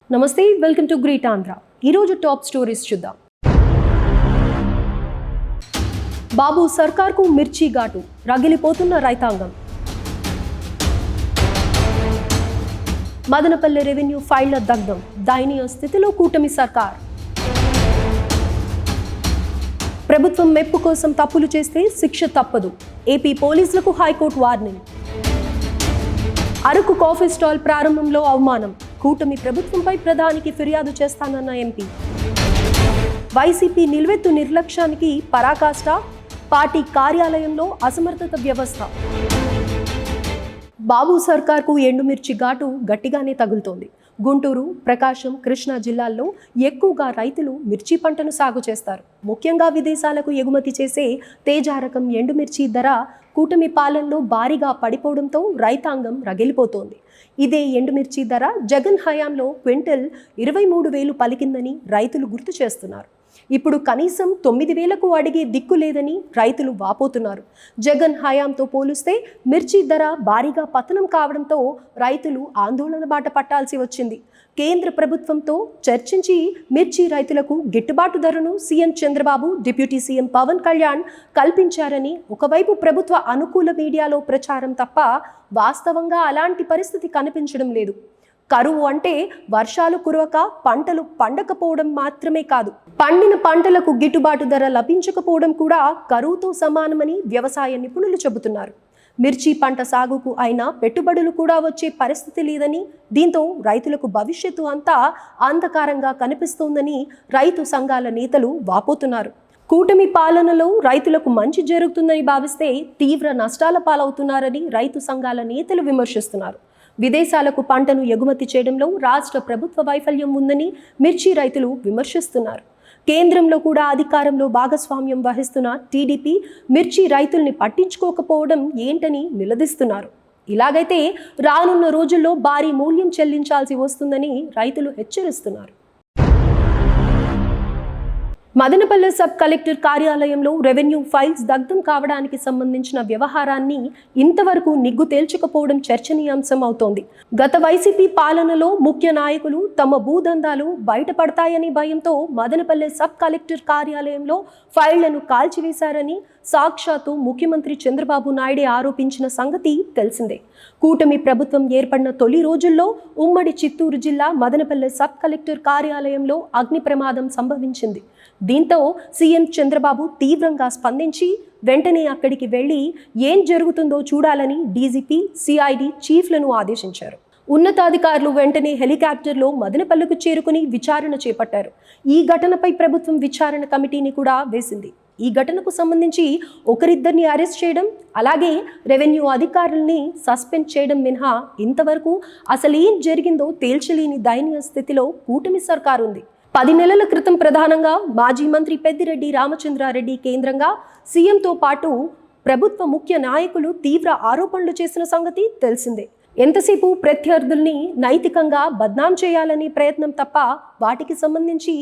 నమస్తే, welcome to great Andhra. ఈరోజు top stories చూద్దాం. బాబు సర్కార్కు మిర్చి ఘాటు, రగిలిపోతున్న రైతాంగం. మదనపల్లె రెవెన్యూ ఫైళ్ల దగ్ధం, దయనీయ స్థితిలో కూటమి సర్కార్. ప్రభుత్వం మెప్పు కోసం తప్పులు చేస్తే శిక్ష తప్పదు, ఏపీ పోలీసులకు high court warning. Araku coffee stall ప్రారంభంలో అవమానం, కూటమి ప్రభుత్వంపై ప్రధానికి ఫిర్యాదు చేస్తానన్న ఎంపీ. వైసీపీ నిలువెత్తు నిర్లక్ష్యానికి పరాకాష్ట, పార్టీ కార్యాలయంలో అసమర్థత వ్యవస్థ. బాబు సర్కార్కు ఎండుమిర్చి ఘాటు గట్టిగానే తగులుతోంది. గుంటూరు, ప్రకాశం, కృష్ణా జిల్లాల్లో ఎక్కువగా రైతులు మిర్చి పంటను సాగు చేస్తారు. ముఖ్యంగా విదేశాలకు ఎగుమతి చేసే తేజారకం ఎండుమిర్చి ధర కూటమి పాలనలో భారీగా పడిపోవడంతో రైతాంగం రగిలిపోతోంది. ఇదే ఎండుమిర్చి ధర జగన్ హయాంలో క్వింటల్ 23,000 పలికిందని రైతులు గుర్తు చేస్తున్నారు. ఇప్పుడు కనీసం 9,000కు అడిగే దిక్కు లేదని రైతులు వాపోతున్నారు. జగన్ హయాంతో పోలిస్తే మిర్చి ధర భారీగా పతనం కావడంతో రైతులు ఆందోళన బాట పట్టాల్సి వచ్చింది. కేంద్ర ప్రభుత్వంతో చర్చించి మిర్చి రైతులకు గిట్టుబాటు ధరను CM Chandrababu, deputy CM Pawan Kalyan కల్పించారని ఒకవైపు ప్రభుత్వ అనుకూల మీడియాలో ప్రచారం తప్ప వాస్తవంగా అలాంటి పరిస్థితి కనిపించడం లేదు. కరువు అంటే వర్షాలు కురవక పంటలు పండకపోవడం మాత్రమే కాదు, పండిన పంటలకు గిట్టుబాటు ధర లభించకపోవడం కూడా కరువుతో సమానమని వ్యవసాయ నిపుణులు చెబుతున్నారు. మిర్చి పంట సాగుకు అయినా పెట్టుబడులు కూడా వచ్చే పరిస్థితి లేదని, దీంతో రైతులకు భవిష్యత్తు అంతా అంధకారంగా కనిపిస్తోందని రైతు సంఘాల నేతలు వాపోతున్నారు. కూటమి పాలనలో రైతులకు మంచి జరుగుతుందని భావిస్తే తీవ్ర నష్టాల పాలవుతున్నారని రైతు సంఘాల నేతలు విమర్శిస్తున్నారు. విదేశాలకు పంటను ఎగుమతి చేయడంలో రాష్ట్ర ప్రభుత్వ వైఫల్యం ఉందని మిర్చి రైతులు విమర్శిస్తున్నారు. కేంద్రంలో కూడా అధికారంలో భాగస్వామ్యం వహిస్తున్న టీడీపీ మిర్చి రైతుల్ని పట్టించుకోకపోవడం ఏంటని నిలదీస్తున్నారు. ఇలాగైతే రానున్న రోజుల్లో భారీ మూల్యం చెల్లించాల్సి వస్తుందని రైతులు హెచ్చరిస్తున్నారు. మదనపల్లె సబ్ కలెక్టర్ కార్యాలయంలో రెవెన్యూ ఫైల్స్ దగ్ధం కావడానికి సంబంధించిన వ్యవహారాన్ని ఇంతవరకు నిగ్గు తేల్చకపోవడం చర్చనీయాంశం అవుతోంది. గత వైసీపీ పాలనలో ముఖ్య నాయకులు తమ భూదందాలు బయటపడతాయని భయంతో మదనపల్లె సబ్ కలెక్టర్ కార్యాలయంలో ఫైళ్లను కాల్చివేశారని సాక్షాత్తు ముఖ్యమంత్రి చంద్రబాబు నాయుడే ఆరోపించిన సంగతి తెలిసిందే. కూటమి ప్రభుత్వం ఏర్పడిన తొలి రోజుల్లో ఉమ్మడి చిత్తూరు జిల్లా మదనపల్లె సబ్ కలెక్టర్ కార్యాలయంలో అగ్ని ప్రమాదం సంభవించింది. దీంతో సీఎం చంద్రబాబు తీవ్రంగా స్పందించి వెంటనే అక్కడికి వెళ్లి ఏం జరుగుతుందో చూడాలని డీజీపీ, సిఐడి చీఫ్లను ఆదేశించారు. ఉన్నతాధికారులు వెంటనే హెలికాప్టర్లో మదనపల్లెకు చేరుకుని విచారణ చేపట్టారు. ఈ ఘటనపై ప్రభుత్వం విచారణ కమిటీని కూడా వేసింది. ఈ ఘటనకు సంబంధించి ఒకరిద్దరిని అరెస్ట్ చేయడం, అలాగే రెవెన్యూ అధికారుల్ని సస్పెండ్ చేయడం మినహా ఇంతవరకు అసలు ఏం జరిగిందో తేల్చలేని దయనీయ స్థితిలో కూటమి సర్కారు ఉంది. 10 నెలల క్రితం ప్రధానంగా మాజీ మంత్రి పెద్దిరెడ్డి రామచంద్రారెడ్డి కేంద్రంగా సీఎంతో పాటు ప్రభుత్వ ముఖ్య నాయకులు తీవ్ర ఆరోపణలు చేసిన సంగతి తెలిసిందే. ఎంతసేపు ప్రత్యర్థుల్ని నైతికంగా బద్నాం చేయాలని ప్రయత్నం తప్ప వాటికి సంబంధించి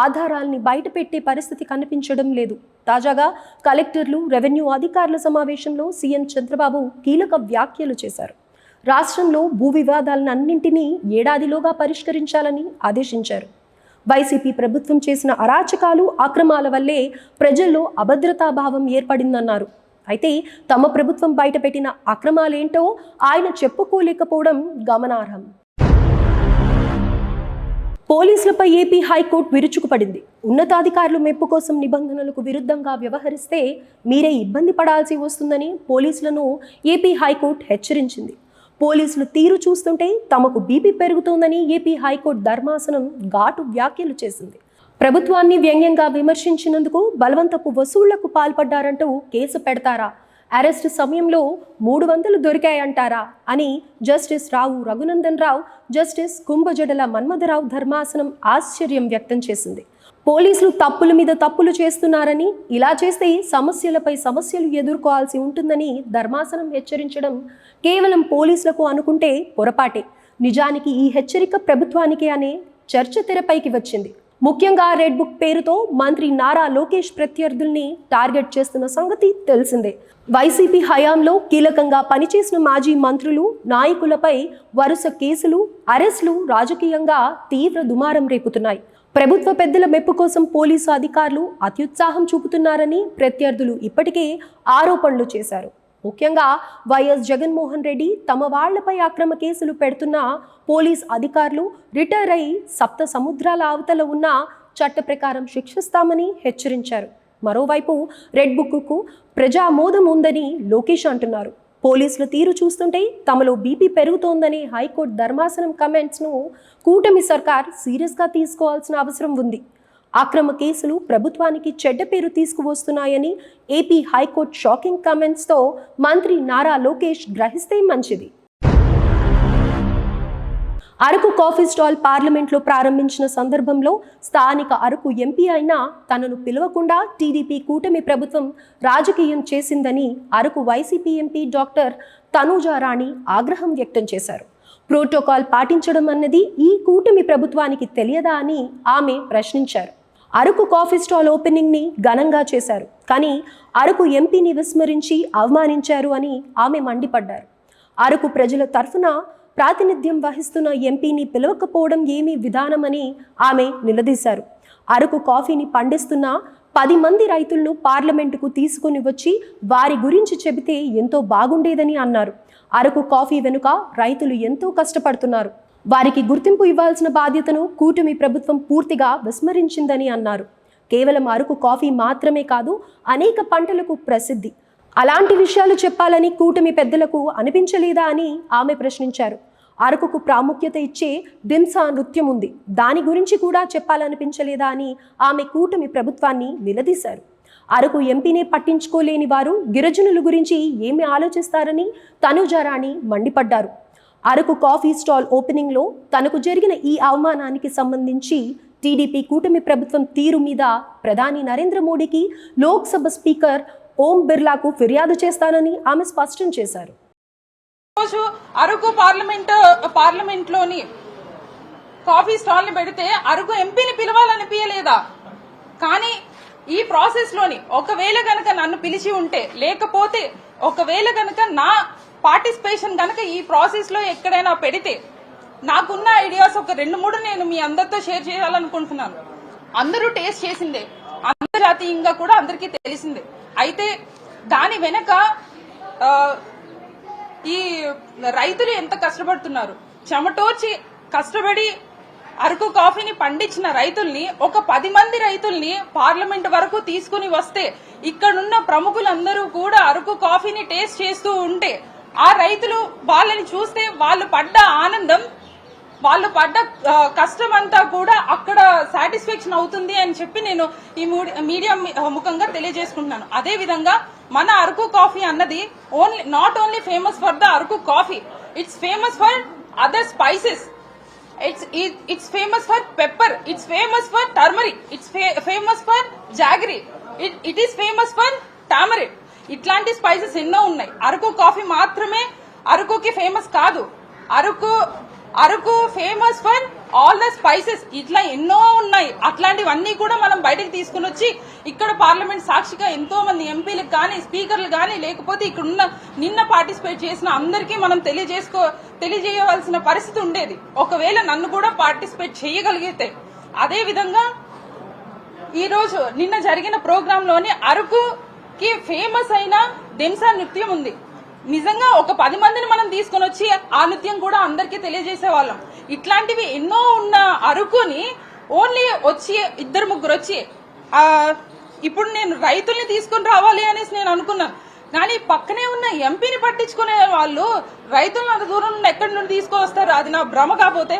ఆధారాల్ని బయటపెట్టే పరిస్థితి కనిపించడం లేదు. తాజాగా కలెక్టర్లు, రెవెన్యూ అధికారుల సమావేశంలో సీఎం చంద్రబాబు కీలక వ్యాఖ్యలు చేశారు. రాష్ట్రంలో భూ వివాదాలన్నింటినీ ఏడాదిలోగా పరిష్కరించాలని ఆదేశించారు. వైసీపీ ప్రభుత్వం చేసిన అరాచకాలు, అక్రమాల వల్లే ప్రజల్లో అభద్రతాభావం ఏర్పడిందన్నారు. అయితే తమ ప్రభుత్వం బయటపెట్టిన అక్రమాలేంటో ఆయన చెప్పుకోలేకపోవడం గమనార్హం. పోలీసులపై ఏపీ హైకోర్టు విరుచుకుపడింది. ఉన్నతాధికారులు మెప్పు కోసం నిబంధనలకు విరుద్ధంగా వ్యవహరిస్తే మీరే ఇబ్బంది పడాల్సి వస్తుందని పోలీసులను ఏపీ హైకోర్టు హెచ్చరించింది. పోలీసులు తీరు చూస్తుంటే తమకు బీపీ పెరుగుతోందని ఏపీ హైకోర్టు ధర్మాసనం ఘాటు వ్యాఖ్యలు చేసింది. ప్రభుత్వాన్ని వ్యంగ్యంగా విమర్శించినందుకు బలవంతపు వసూళ్లకు పాల్పడ్డారంటూ కేసు పెడతారా, అరెస్టు సమయంలో 300 దొరికాయంటారా అని జస్టిస్ రావు రఘునందన్ రావు, జస్టిస్ కుంభజడల మన్మథరావు ధర్మాసనం ఆశ్చర్యం వ్యక్తం చేసింది. పోలీసులు తప్పుల మీద తప్పులు చేస్తున్నారని, ఇలా చేస్తే సమస్యలపై సమస్యలు ఎదుర్కోవాల్సి ఉంటుందని ధర్మాసనం హెచ్చరించడం కేవలం పోలీసులకు అనుకుంటే పొరపాటే. నిజానికి ఈ హెచ్చరిక ప్రభుత్వానికే అనే చర్చ తెరపైకి వచ్చింది. ముఖ్యంగా రెడ్ బుక్ పేరుతో మంత్రి నారా లోకేష్ ప్రత్యర్థుల్ని టార్గెట్ చేస్తున్న సంగతి తెలిసిందే. వైసీపీ హయాంలో కీలకంగా పనిచేసిన మాజీ మంత్రులు, నాయకులపై వరుస కేసులు, అరెస్టులు రాజకీయంగా తీవ్ర దుమారం రేపుతున్నాయి. ప్రభుత్వ పెద్దల మెప్పు కోసం పోలీసు అధికారులు అత్యుత్సాహం చూపుతున్నారని ప్రత్యర్థులు ఇప్పటికే ఆరోపణలు చేశారు. ముఖ్యంగా వైఎస్ జగన్మోహన్ రెడ్డి తమ వాళ్లపై అక్రమ కేసులు పెడుతున్న పోలీస్ అధికారులు రిటైర్ అయి సప్త సముద్రాల అవతల ఉన్న చట్ట ప్రకారం శిక్షిస్తామని హెచ్చరించారు. మరోవైపు రెడ్ బుక్కు ప్రజామోదం ఉందని లోకేష్ అంటున్నారు. పోలీసుల తీరు చూస్తుంటే తమలో బీపీ పెరుగుతోందని హైకోర్టు ధర్మాసనం కమెంట్స్ను కూటమి సర్కార్ సీరియస్గా తీసుకోవాల్సిన అవసరం ఉంది. అక్రమ కేసులు ప్రభుత్వానికి చెడ్డ పేరు తీసుకువస్తున్నాయని ఏపీ హైకోర్టు షాకింగ్ కమెంట్స్తో మంత్రి నారా లోకేష్ గ్రహిస్తే మంచిది. అరకు కాఫీ స్టాల్ పార్లమెంట్లో ప్రారంభించిన సందర్భంలో స్థానిక అరకు ఎంపీ అయినా తనను పిలవకుండా టీడీపీ కూటమి ప్రభుత్వం రాజకీయం చేసిందని Araku YCP MP doctor Tanuja Rani ఆగ్రహం వ్యక్తం చేశారు. ప్రోటోకాల్ పాటించడం అన్నది ఈ కూటమి ప్రభుత్వానికి తెలియదా అని ఆమె ప్రశ్నించారు. అరకు కాఫీ స్టాల్ ఓపెనింగ్ని ఘనంగా చేశారు, కానీ అరకు ఎంపీని విస్మరించి అవమానించారు అని ఆమె మండిపడ్డారు. అరకు ప్రజల తరఫున ప్రాతినిధ్యం వహిస్తున్న ఎంపీని పిలవకపోవడం ఏమీ విధానమని ఆమె నిలదీశారు. అరకు కాఫీని పండిస్తున్న 10 మంది రైతులను పార్లమెంటుకు తీసుకుని వచ్చి వారి గురించి చెబితే ఎంతో బాగుండేదని అన్నారు. అరకు కాఫీ వెనుక రైతులు ఎంతో కష్టపడుతున్నారు. వారికి గుర్తింపు ఇవ్వాల్సిన బాధ్యతను కూటమి ప్రభుత్వం పూర్తిగా విస్మరించిందని అన్నారు. కేవలం అరకు కాఫీ మాత్రమే కాదు, అనేక పంటలకు ప్రసిద్ధి. అలాంటి విషయాలు చెప్పాలని కూటమి పెద్దలకు అనిపించలేదా అని ఆమె ప్రశ్నించారు. అరకుకు ప్రాముఖ్యత ఇచ్చే దింసా నృత్యం ఉంది, దాని గురించి కూడా చెప్పాలనిపించలేదా అని ఆమె కూటమి ప్రభుత్వాన్ని నిలదీశారు. అరకు ఎంపీనే పట్టించుకోలేని వారు గిరిజనుల గురించి ఏమి ఆలోచిస్తారని తనూజా రాణి మండిపడ్డారు. అరకు కాఫీ స్టాల్ ఓపెనింగ్లో తనకు జరిగిన ఈ అవమానానికి సంబంధించి టీడీపీ కూటమి ప్రభుత్వం తీరు మీద ప్రధాని నరేంద్ర మోడీకి లోక్సభ స్పీకర్ ఓం బిర్లాకు ఫిర్యాదు చేస్తానని ఆమె స్పష్టం చేశారు. రోజు అరకు పార్లమెంట్లోని కాఫీ స్టాల్ ని పెడితే అరకు ఎంపీని పిలవాలనిపించలేదా? కానీ ఈ ప్రాసెస్ లోని ఒకవేళ గనక నన్ను పిలిచి ఉంటే, లేకపోతే ఒకవేళ గనక నా పార్టిసిపేషన్ గనక ఈ ప్రాసెస్ లో ఎక్కడైనా పెడితే, నాకున్న ఐడియాస్ ఒక 2-3 నేను మీ అందరితో షేర్ చేయాలనుకుంటున్నాను. అందరూ టేస్ట్ చేసిందే, అంతర్జాతీయంగా కూడా అందరికీ తెలిసిందే. అయితే దాని వెనక ఈ రైతులు ఎంత కష్టపడుతున్నారు, చెమటోర్చి కష్టపడి అరకు కాఫీని పండించిన రైతుల్ని, ఒక 10 మంది రైతుల్ని పార్లమెంట్ వరకు తీసుకుని వస్తే ఇక్కడున్న ప్రముఖులందరూ కూడా అరకు కాఫీని టేస్ట్ చేస్తూ ఉంటే, ఆ రైతులు వాళ్ళని చూస్తే వాళ్ళు పడ్డ ఆనందం, వాళ్ళు పడ్డ కష్టం అంతా కూడా అక్కడ సాటిస్ఫాక్షన్ అవుతుంది అని చెప్పి నేను ఈ మీడియా ముఖంగా తెలియజేసుకుంటున్నాను. అదే విధంగా మన అరకు కాఫీ అన్నది not only famous for the Araku coffee, it's famous for other spices, it's famous for pepper, it's famous for turmeric, it's famous for jaggery, it is famous for tamarind. ఇట్లాంటి స్పైసెస్ ఎన్నో ఉన్నాయి. Araku coffee మాత్రమే అరకుకి famous కాదు, Araku famous for all the spices. ఇట్లా ఎన్నో ఉన్నాయి. అట్లాంటివన్నీ కూడా మనం బయటకు తీసుకుని వచ్చి ఇక్కడ పార్లమెంట్ సాక్షిగా ఎంతో మంది ఎంపీలకు కానీ, స్పీకర్లు కానీ, లేకపోతే ఇక్కడ ఉన్న నిన్న పార్టిసిపేట్ చేసిన అందరికీ మనం తెలియజేయవలసిన పరిస్థితి ఉండేది, ఒకవేళ నన్ను కూడా పార్టిసిపేట్ చేయగలిగితే. అదే విధంగా ఈ రోజు నిన్న జరిగిన ప్రోగ్రామ్ లోని అరకుకి ఫేమస్ అయిన దింసా నృత్యం ఉంది. నిజంగా ఒక 10 మందిని మనం తీసుకుని వచ్చి ఆ నృత్యం కూడా అందరికీ తెలియజేసే వాళ్ళం. ఇట్లాంటివి ఎన్నో ఉన్న అరకుని ఓన్లీ వచ్చి 2-3 వచ్చి ఇప్పుడు నేను రైతుల్ని తీసుకుని రావాలి అనేసి నేను అనుకున్నాను. కానీ పక్కనే ఉన్న ఎంపీని పట్టించుకునే వాళ్ళు రైతులను అంత దూరం నుండి ఎక్కడి నుండి తీసుకువస్తారు? అది నా భ్రమ కాకపోతే.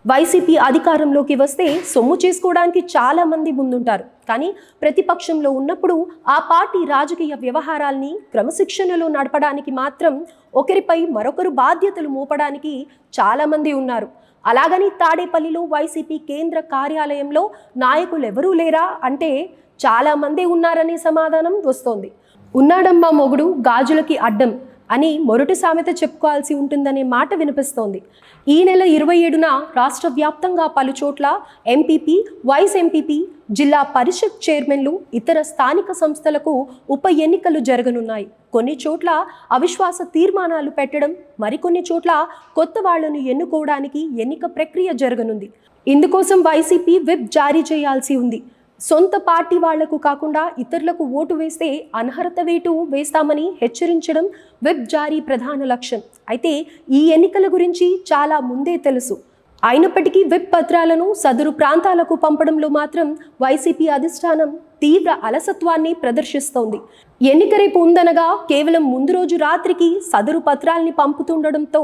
వైసీపీ అధికారంలోకి వస్తే సొమ్ము చేసుకోవడానికి చాలా మంది ముందుంటారు, కానీ ప్రతిపక్షంలో ఉన్నప్పుడు ఆ పార్టీ రాజకీయ వ్యవహారాల్ని క్రమశిక్షణలో నడపడానికి మాత్రం ఒకరిపై మరొకరు బాధ్యతలు మోపడానికి చాలా మంది ఉన్నారు. అలాగని తాడేపల్లిలో వైసీపీ కేంద్ర కార్యాలయంలో నాయకులు ఎవరూ లేరా అంటే చాలా మంది ఉన్నారనే సమాధానం వస్తోంది. ఉన్నాడమ్మా మొగుడు గాజులకి అడ్డం, అని మొరటి సామెత చెప్పుకోవాల్సి ఉంటుందనే మాట వినిపిస్తోంది. ఈ నెల 27న రాష్ట్ర వ్యాప్తంగా పలు చోట్ల ఎంపీపీ, వైస్ ఎంపీపీ, జిల్లా పరిషత్ చైర్మన్లు, ఇతర స్థానిక సంస్థలకు ఉప ఎన్నికలు జరగనున్నాయి. కొన్ని చోట్ల అవిశ్వాస తీర్మానాలు పెట్టడం, మరికొన్ని చోట్ల కొత్త వాళ్లను ఎన్నుకోవడానికి ఎన్నిక ప్రక్రియ జరగనుంది. ఇందుకోసం వైసీపీ విప్ జారీ చేయాల్సి ఉంది. సొంత పార్టీ వాళ్లకు కాకుండా ఇతరులకు ఓటు వేస్తే అనర్హత వేటు వేస్తామని హెచ్చరించడం విప్ జారీ ప్రధాన లక్ష్యం. అయితే ఈ ఎన్నికల గురించి చాలా ముందే తెలుసు. అయినప్పటికీ విప్ పత్రాలను సదరు ప్రాంతాలకు పంపడంలో మాత్రం వైసీపీ అధిష్టానం తీవ్ర అలసత్వాన్ని ప్రదర్శిస్తోంది. ఎన్నిక రేపు ఉందనగా కేవలం ముందు రోజు రాత్రికి సదరు పత్రాల్ని పంపుతుండడంతో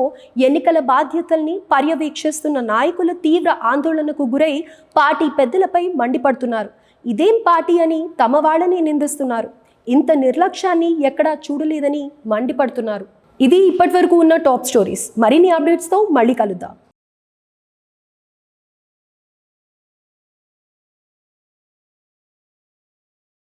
ఎన్నికల బాధ్యతల్ని పర్యవేక్షిస్తున్న నాయకులు తీవ్ర ఆందోళనకు గురై పార్టీ పెద్దలపై మండిపడుతున్నారు. ఇదేం పార్టీ అని తమ వాళ్ళని నిందిస్తున్నారు. ఇంత నిర్లక్ష్యాన్ని ఎక్కడా చూడలేదని మండిపడుతున్నారు. ఇది ఇప్పటివరకు ఉన్న టాప్ స్టోరీస్. మరిన్ని అప్డేట్స్తో మళ్ళీ కలుద్దాం.